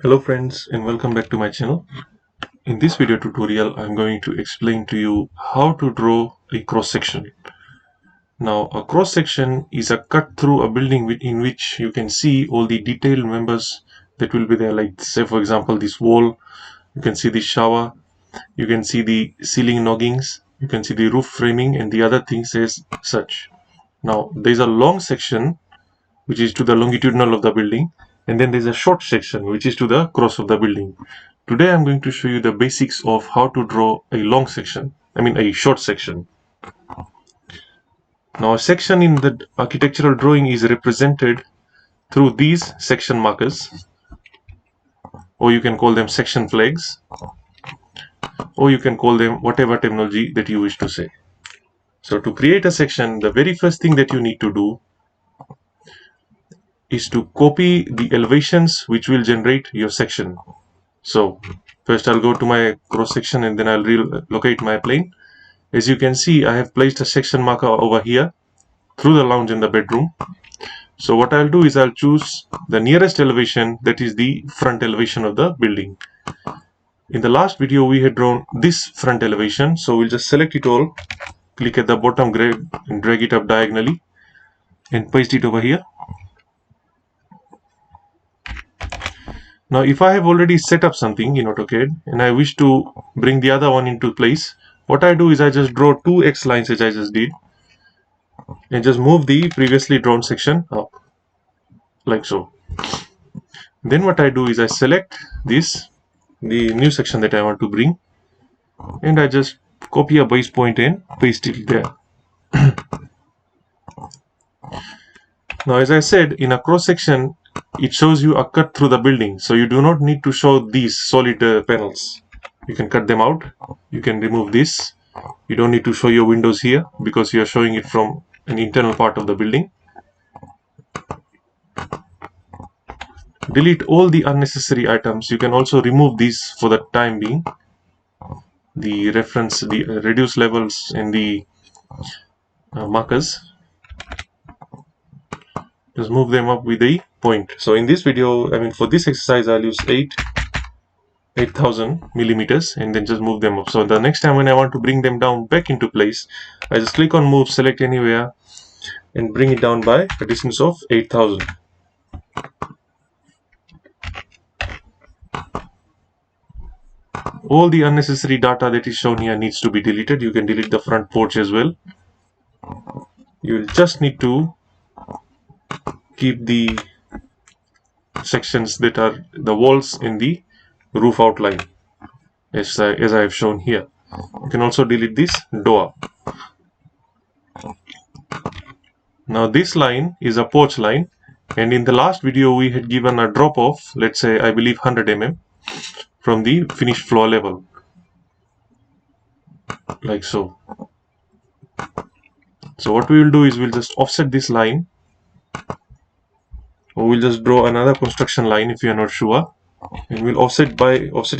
Hello friends and welcome back to my channel. In this video tutorial I'm going to explain to you how to draw a cross section. Now a cross section is a cut through a building in which you can see all the detailed members that will be there, like say for example this wall, you can see the shower, you can see the ceiling noggings, you can see the roof framing and the other things as such. Now there is a long section which is to the longitudinal of the building, and then there's a short section which is to the cross of the building. Today I'm going to show you the basics of how to draw a long section, a short section. Now a section in the architectural drawing is represented through these section markers, or you can call them section flags, or you can call them whatever terminology that you wish to say. So to create a section, the very first thing that you need to do is to copy the elevations which will generate your section. So first I'll go to my cross section and then I'll relocate my plane. As you can see, I have placed a section marker over here through the lounge in the bedroom. So what I'll do is I'll choose the nearest elevation, that is the front elevation of the building. In the last video we had drawn this front elevation, so we'll just select it all, click at the bottom, drag it up diagonally and paste it over here. Now if I have already set up something in AutoCAD and I wish to bring the other one into place, what I do is I just draw two X lines as I just did and just move the previously drawn section up like so. Then what I do is I select this, the new section that I want to bring, and I just copy a base point and paste it there. Now as I said, in a cross section it shows you a cut through the building, so you do not need to show these solid panels. You can cut them out, you can remove this. You don't need to show your windows here because you are showing it from an internal part of the building. Delete all the unnecessary items. You can also remove these for the time being. The reference, the reduce levels and the markers, just move them up with a point. So in this video, for this exercise I'll use 8000 millimeters and then just move them up. So the next time when I want to bring them down back into place, I just click on move, select anywhere and bring it down by a distance of 8000. All the unnecessary data that is shown here needs to be deleted. You can delete the front porch as well. You will just need to keep the sections that are the walls in the roof outline as I have shown here. You can also delete this door. Now this line is a porch line, and in the last video we had given a drop of, let's say, I believe 100 mm from the finished floor level, like so. So what we will do is we'll just offset this line, or we'll just draw another construction line if you are not sure, and we'll offset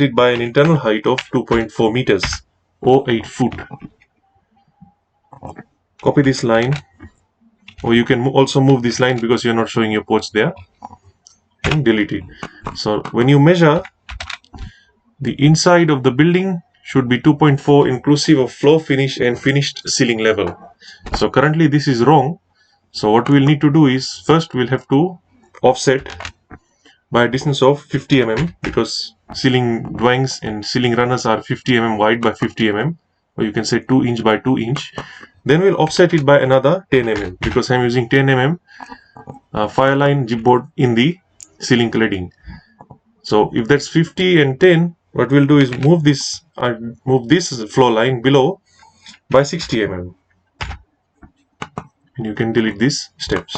it by an internal height of 2.4 meters or 8 foot. Copy this line, or you can also move this line because you're not showing your porch there, and delete it. So when you measure, the inside of the building should be 2.4 inclusive of floor finish and finished ceiling level. So currently this is wrong. So what we'll need to do is, first we'll have to offset by a distance of 50 mm, because ceiling drawings and ceiling runners are 50 mm wide by 50 mm, or you can say 2 inch by 2 inch. Then we'll offset it by another 10 mm because I'm using 10 mm fireline chipboard in the ceiling cladding. So if that's 50 and 10, what we'll do is move this floor line below by 60 mm, and you can delete these steps.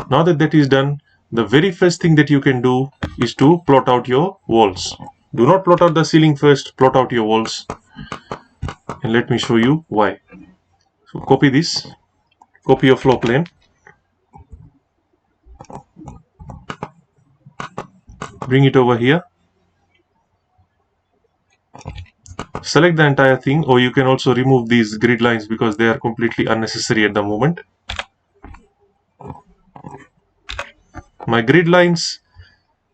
Now that that is done, the very first thing that you can do is to plot out your walls. Do not plot out the ceiling first, plot out your walls, and let me show you why. So copy this, copy your floor plan, bring it over here, select the entire thing, or you can also remove these grid lines because they are completely unnecessary at the moment. My grid lines,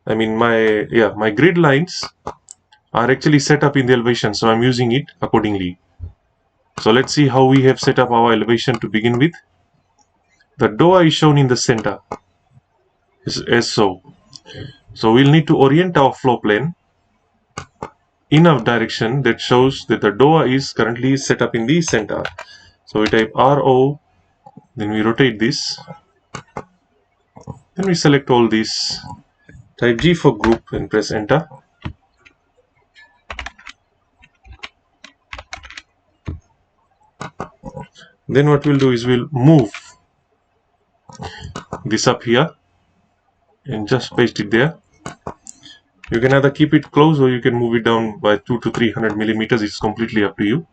my grid lines are actually set up in the elevation, so I'm using it accordingly. So let's see how we have set up our elevation to begin with. The DOA is shown in the center as so. So we'll need to orient our floor plane in a direction that shows that the DOA is currently set up in the center. So we type RO, then we rotate this, then we select all these, type G for group and press enter. Then what we'll do is we'll move this up here and just paste it there. You can either keep it close or you can move it down by 200 to 300 millimeters. It's completely up to you.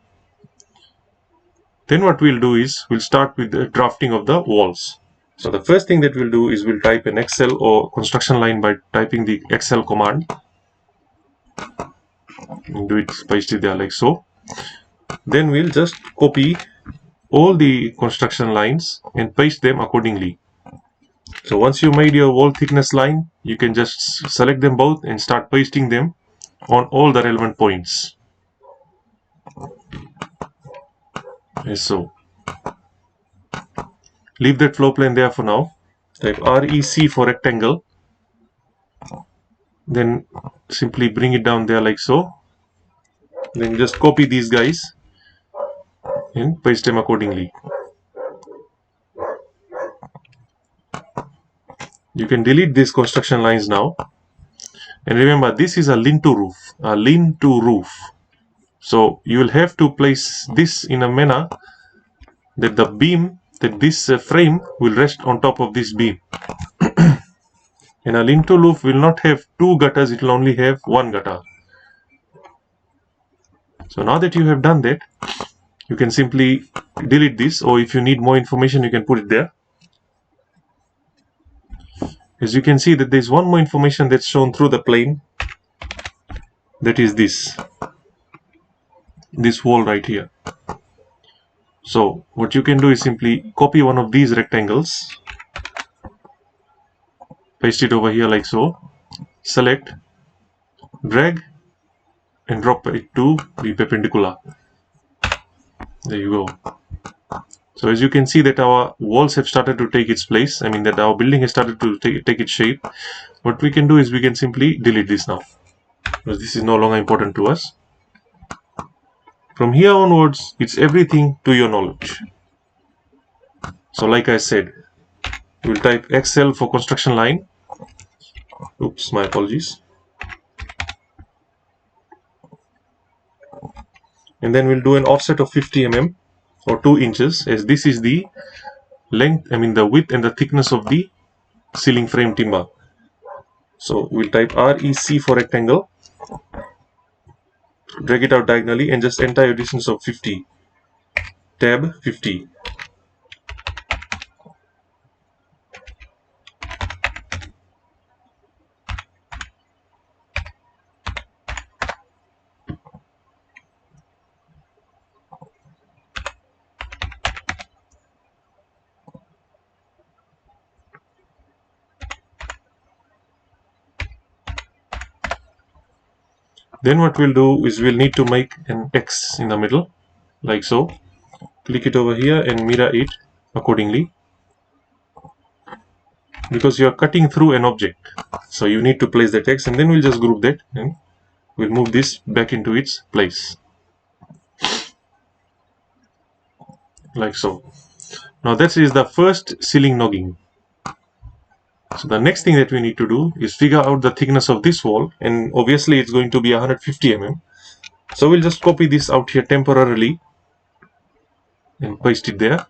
Then what we'll do is we'll start with the drafting of the walls. So the first thing that we'll do is we'll type an Excel or construction line by typing the Excel command. And do it, paste it there like so. Then we'll just copy all the construction lines and paste them accordingly. So once you made your wall thickness line, you can just select them both and start pasting them on all the relevant points. As so. Leave that floor plane there for now. Type REC for rectangle. Then simply bring it down there like so. Then just copy these guys and paste them accordingly. You can delete these construction lines now. And remember, this is a lean-to roof. So you will have to place this in a manner that the beam, that this frame will rest on top of this beam. And a lean-to roof will not have two gutters, it will only have one gutter. So now that you have done that, you can simply delete this, or if you need more information, you can put it there. As you can see that there is one more information that's shown through the plane, that is this wall right here. So what you can do is simply copy one of these rectangles, paste it over here like so, select, drag and drop it to the perpendicular. There you go. So as you can see that our walls have started to take its place, that our building has started to take its shape. What we can do is we can simply delete this now, because this is no longer important to us. From here onwards, it's everything to your knowledge. So like I said, we'll type Excel for construction line. Oops, my apologies. And then we'll do an offset of 50 mm or 2 inches, as this is the length, the width and the thickness of the ceiling frame timber. So we'll type REC for rectangle, drag it out diagonally and just enter your distance of 50, tab 50. Then what we'll do is we'll need to make an X in the middle, like so. Click it over here and mirror it accordingly, because you are cutting through an object. So you need to place that X, and then we'll just group that and we'll move this back into its place. Like so. Now that is the first ceiling nogging. So the next thing that we need to do is figure out the thickness of this wall, and obviously it's going to be 150 mm. So we'll just copy this out here temporarily and paste it there.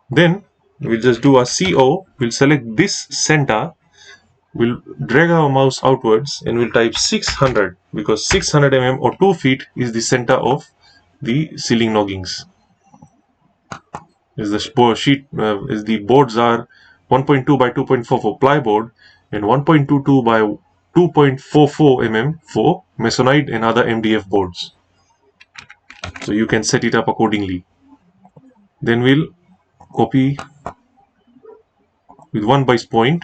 Then we'll just do a CO, we'll select this center, we'll drag our mouse outwards and we'll type 600, because 600 mm or 2 feet is the center of the ceiling noggings. As the boards are 1.2 by 2.4 for plyboard and 1.22 by 2.44 mm for Masonite and other MDF boards. So you can set it up accordingly. Then we'll copy with 1 bias point.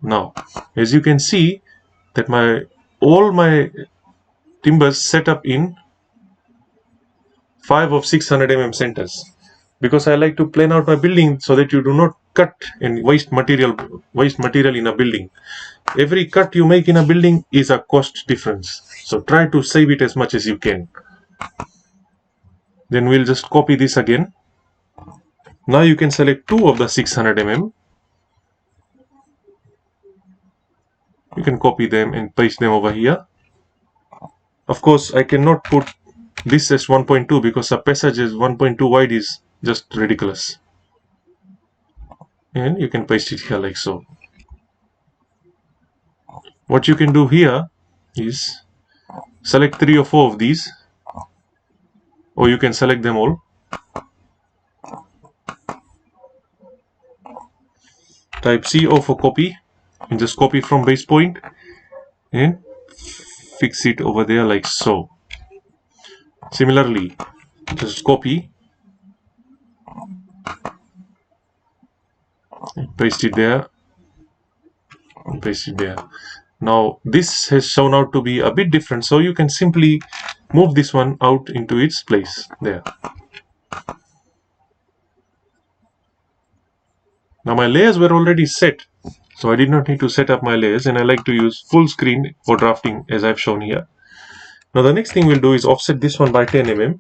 Now, as you can see that all my timbers set up in 5 of 600 mm centers, because I like to plan out my building so that you do not cut and waste material in a building. Every cut you make in a building is a cost difference, so try to save it as much as you can. Then we'll just copy this again. Now you can select 2 of the 600 mm. You can copy them and paste them over here. Of course, I cannot put this as 1.2 because a passage is 1.2 wide is just ridiculous. And you can paste it here like so. What you can do here is select 3 or 4 of these, or you can select them all. Type CO for copy and just copy from base point and fix it over there like so. Similarly, just copy and paste it there and paste it there. Now this has shown out to be a bit different, so you can simply move this one out into its place there. Now my layers were already set, so I did not need to set up my layers, and I like to use full screen for drafting as I've shown here. Now the next thing we'll do is offset this one by 10 mm.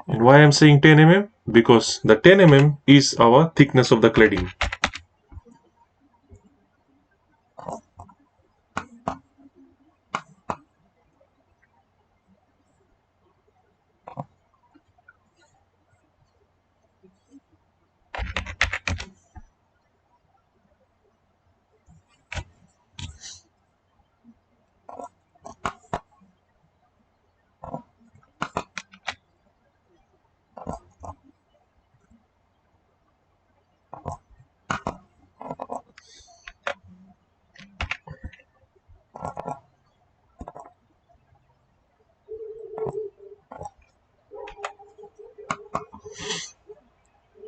And why I'm saying 10 mm? Because the 10 mm is our thickness of the cladding.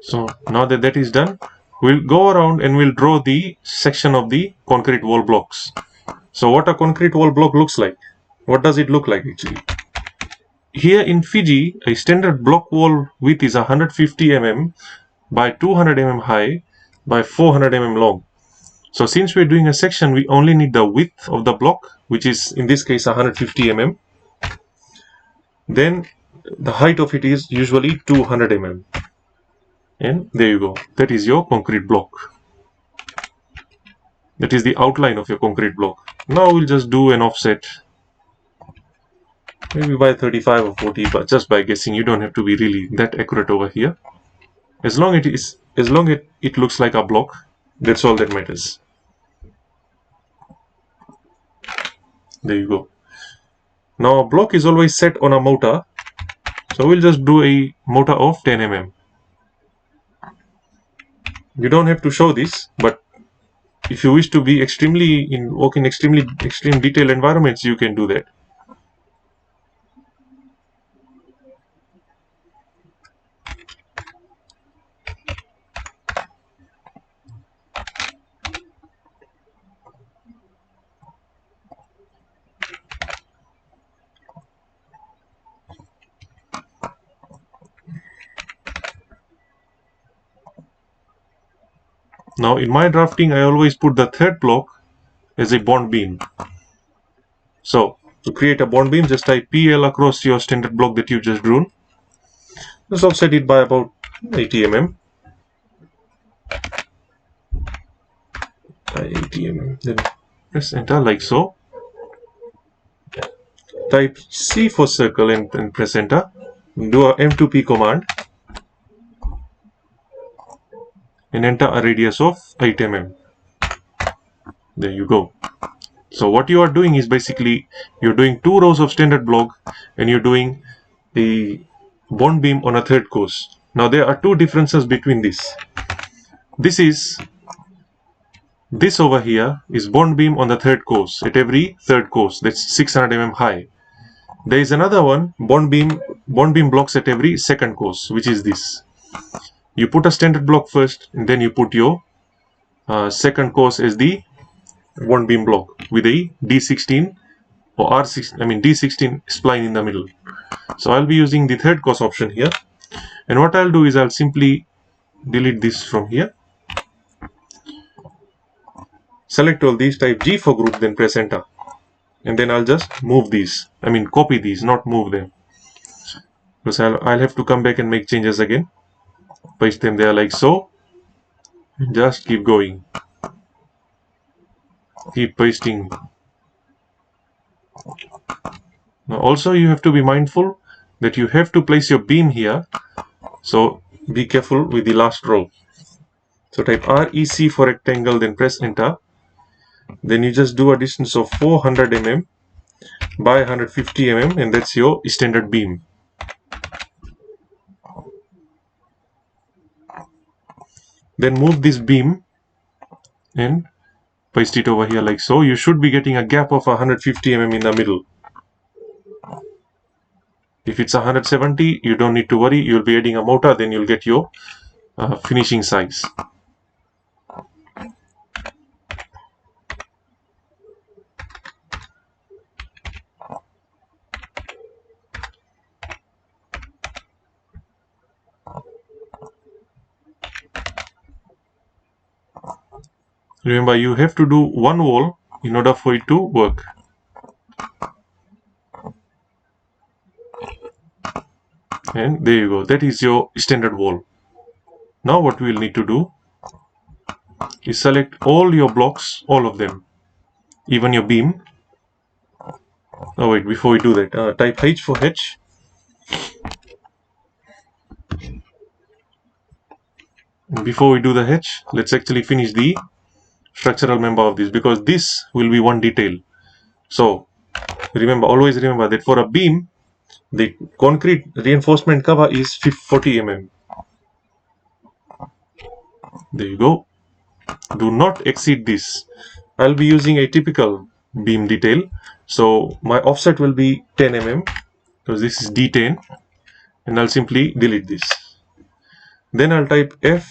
So now that that is done, we'll go around and we'll draw the section of the concrete wall blocks. So what a concrete wall block looks like, what does it look like actually? Here in Fiji, a standard block wall width is 150 mm by 200 mm high by 400 mm long. So since we're doing a section, we only need the width of the block, which is in this case 150 mm. Then the height of it is usually 200 mm. And there you go, that is your concrete block. That is the outline of your concrete block. Now we'll just do an offset, maybe by 35 or 40, but just by guessing. You don't have to be really that accurate over here. As long as it looks like a block, that's all that matters. There you go. Now a block is always set on a mortar, so we'll just do a mortar of 10 mm. You don't have to show this, but if you wish to be work in extreme detailed environments, you can do that. Now in my drafting, I always put the third block as a bond beam. So to create a bond beam, just type PL across your standard block that you just drawn. Just offset it by about 80 mm. 80 mm. Then press enter like so. Type C for circle and press enter. Do a M2P command and enter a radius of 8 mm. There you go. So what you are doing is basically you're doing 2 rows of standard block and you're doing the bond beam on a third course. Now there are 2 differences between this. This is this over here is bond beam on the third course, at every third course, that's 600 mm high. There is another one, bond beam blocks at every second course, which is this. You put a standard block first, and then you put your second course as the bond beam block with a D16 or R6, D16 spline in the middle. So I'll be using the third course option here, and what I'll do is I'll simply delete this from here, select all these, type G for group, then press enter, and then I'll just move these, copy these, not move them, because I'll have to come back and make changes again. Paste them there like so, and just keep going, keep pasting. Now also you have to be mindful that you have to place your beam here, so be careful with the last row. So type REC for rectangle, then press enter. Then you just do a distance of 400 mm by 150 mm, and that's your standard beam. Then move this beam and paste it over here like so. You should be getting a gap of 150 mm in the middle. If it's 170, you don't need to worry, you'll be adding a mortar, then you'll get your finishing size. Remember, you have to do one wall in order for it to work. And there you go, that is your standard wall. Now what we will need to do is select all your blocks, all of them, even your beam. Oh wait, before we do that, type H for H. Before we do the H, let's actually finish the structural member of this, because this will be one detail. So remember, always remember that for a beam, the concrete reinforcement cover is 40 mm. There you go. Do not exceed this. I'll be using a typical beam detail, so my offset will be 10 mm because this is D10, and I'll simply delete this. Then I'll type F,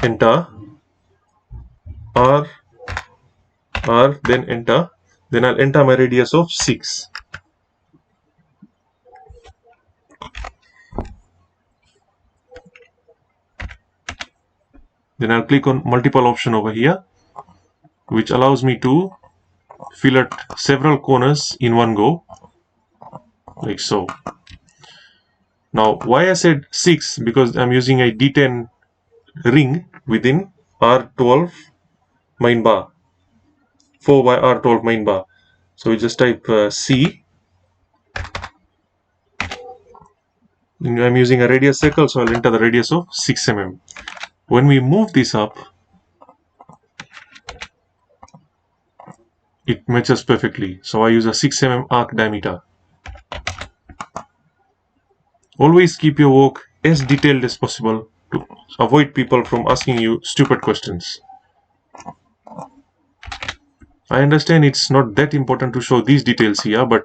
enter, R, then enter. Then I'll enter my radius of 6. Then I'll click on multiple option over here, which allows me to fillet several corners in one go, like so. Now why I said 6? Because I'm using a D10 ring within R12 main bar, 4 by R12 main bar. So we just type C. I'm using a radius circle, so I'll enter the radius of 6 mm. When we move this up, it matches perfectly. So I use a 6 mm arc diameter. Always keep your work as detailed as possible to avoid people from asking you stupid questions. I understand it's not that important to show these details here, but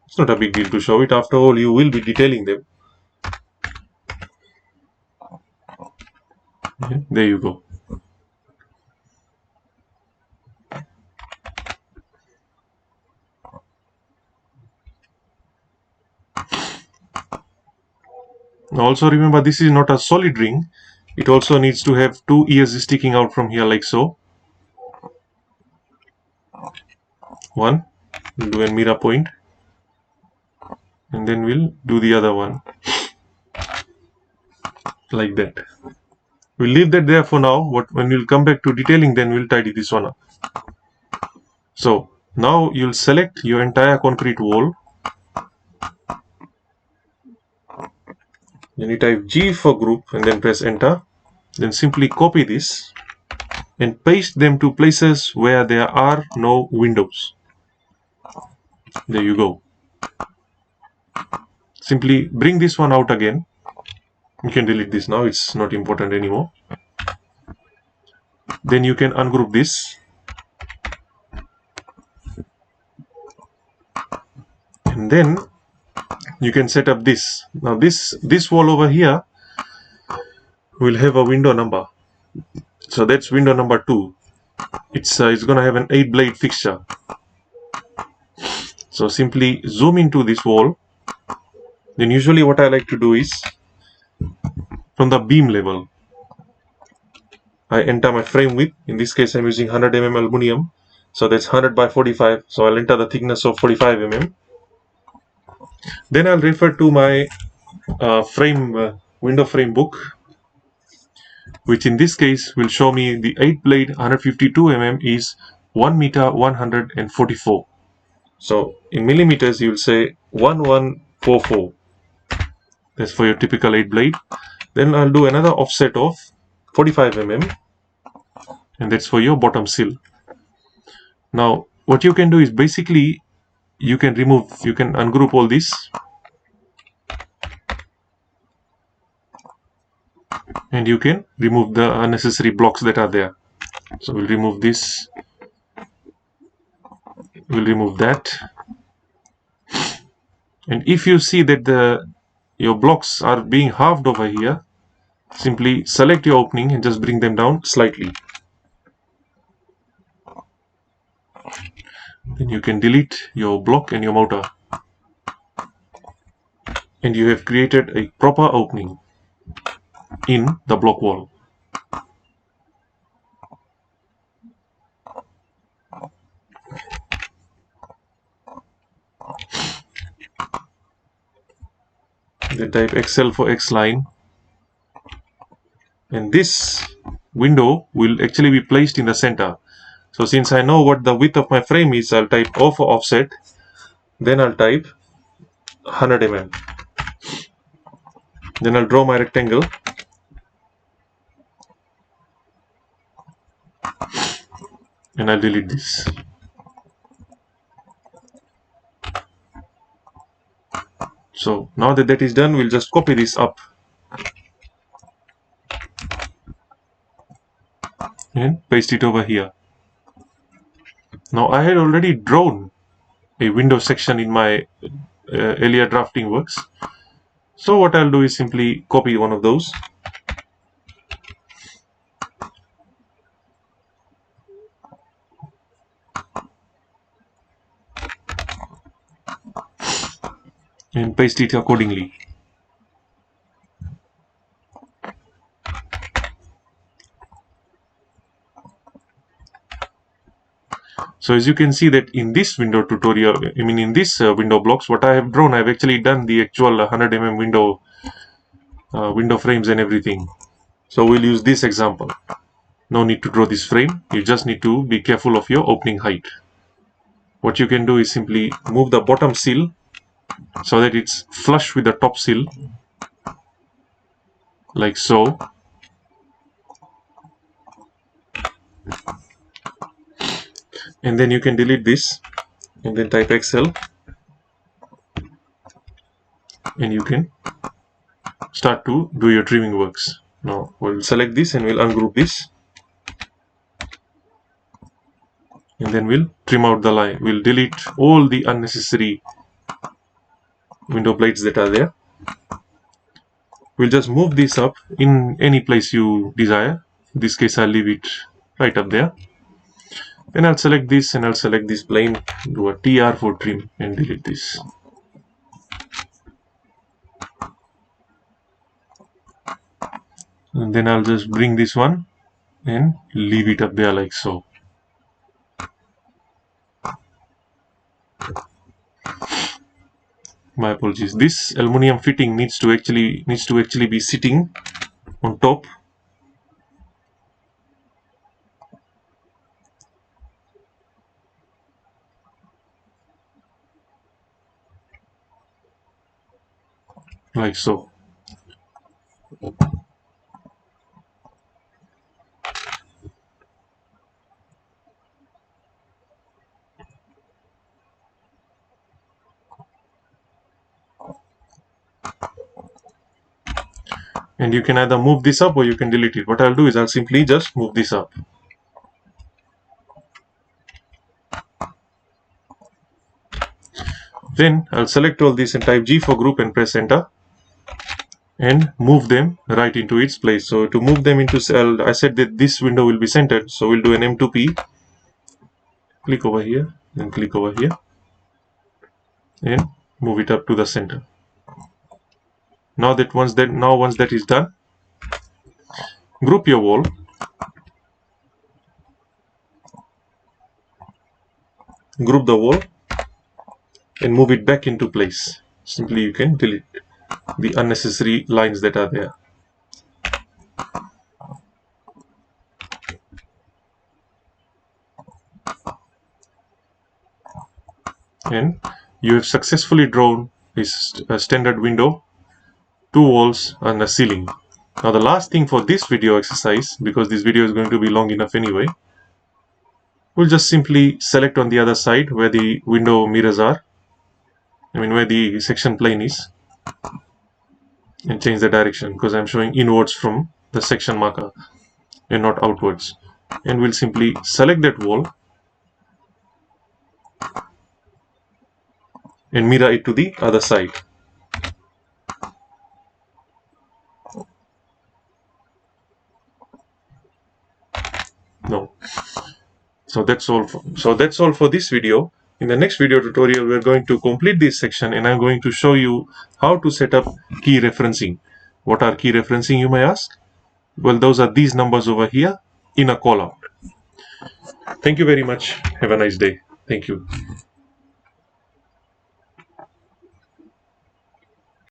it's not a big deal to show it. After all, you will be detailing them. Okay, there you go. Also remember, this is not a solid ring. It also needs to have 2 ears sticking out from here like so. One, we'll do a mirror point, and then we'll do the other one like that. We'll leave that there for now. When we'll come back to detailing, then we'll tidy this one up. So now you'll select your entire concrete wall. Then you type G for group and then press enter. Then simply copy this and paste them to places where there are no windows. There you go. Simply bring this one out again. You can delete this now, it's not important anymore. Then you can ungroup this, and then you can set up this. Now this wall over here will have a window number, so that's window number 2. It's gonna have an 8 blade fixture. So simply zoom into this wall. Then usually what I like to do is, from the beam level, I enter my frame width. In this case I'm using 100 mm aluminum, so that's 100 by 45, so I'll enter the thickness of 45 mm. Then I'll refer to my window frame book, which in this case will show me the 8 blade 152 mm is 1 meter 144. So in millimeters you will say 1144. That's for your typical 8 blade. Then I'll do another offset of 45 mm, and that's for your bottom sill. Now what you can do is basically you can ungroup all this, and you can remove the unnecessary blocks that are there. So we'll remove this, we'll remove that, and if you see that your blocks are being halved over here, simply select your opening and just bring them down slightly. Then you can delete your block and your motor, and you have created a proper opening in the block wall. Then type XL for X line, and this window will actually be placed in the center. So since I know what the width of my frame is, I'll type O for offset, then I'll type 100 mm. Then I'll draw my rectangle, and I'll delete this. So now that that is done, we'll just copy this up and paste it over here. Now I had already drawn a window section in my earlier drafting works. So what I'll do is simply copy one of those, and paste it accordingly. So as you can see that in this window tutorial, in this window blocks, what I have drawn, I've actually done the actual 100 mm window frames and everything. So we'll use this example. No need to draw this frame. You just need to be careful of your opening height. What you can do is simply move the bottom sill so that it's flush with the top sill, like so. And then you can delete this and then type XL, and you can start to do your trimming works. Now we'll select this and we'll ungroup this, and then we'll trim out the line. We'll delete all the unnecessary window blades that are there. We'll just move this up in any place you desire. In this case I'll leave it right up there. Then I'll select this and I'll select this plane, do a TR for trim, and delete this. And then I'll just bring this one and leave it up there like so. My apologies. This aluminum fitting needs to actually be sitting on top. Like so. And you can either move this up or you can delete it. What I'll do is I'll simply just move this up. Then I'll select all these and type G for group and press enter and move them right into its place. So to move them into cell, I said that this window will be centered, so we'll do an M2P, click over here, then click over here and move it up to the center. Now once that is done, group your wall, group the wall and move it back into place. Simply you can delete the unnecessary lines that are there. And you have successfully drawn this standard window, 2 walls and a ceiling. Now the last thing for this video exercise, because this video is going to be long enough anyway, we'll just simply select on the other side where the window mirrors are, where the section plane is, and change the direction because I'm showing inwards from the section marker and not outwards. And we'll simply select that wall and mirror it to the other side. No. So that's all for this video. In the next video tutorial, we're going to complete this section and I'm going to show you how to set up key referencing. What are key referencing, you may ask? Well, those are these numbers over here in a callout. Thank you very much. Have a nice day. Thank you.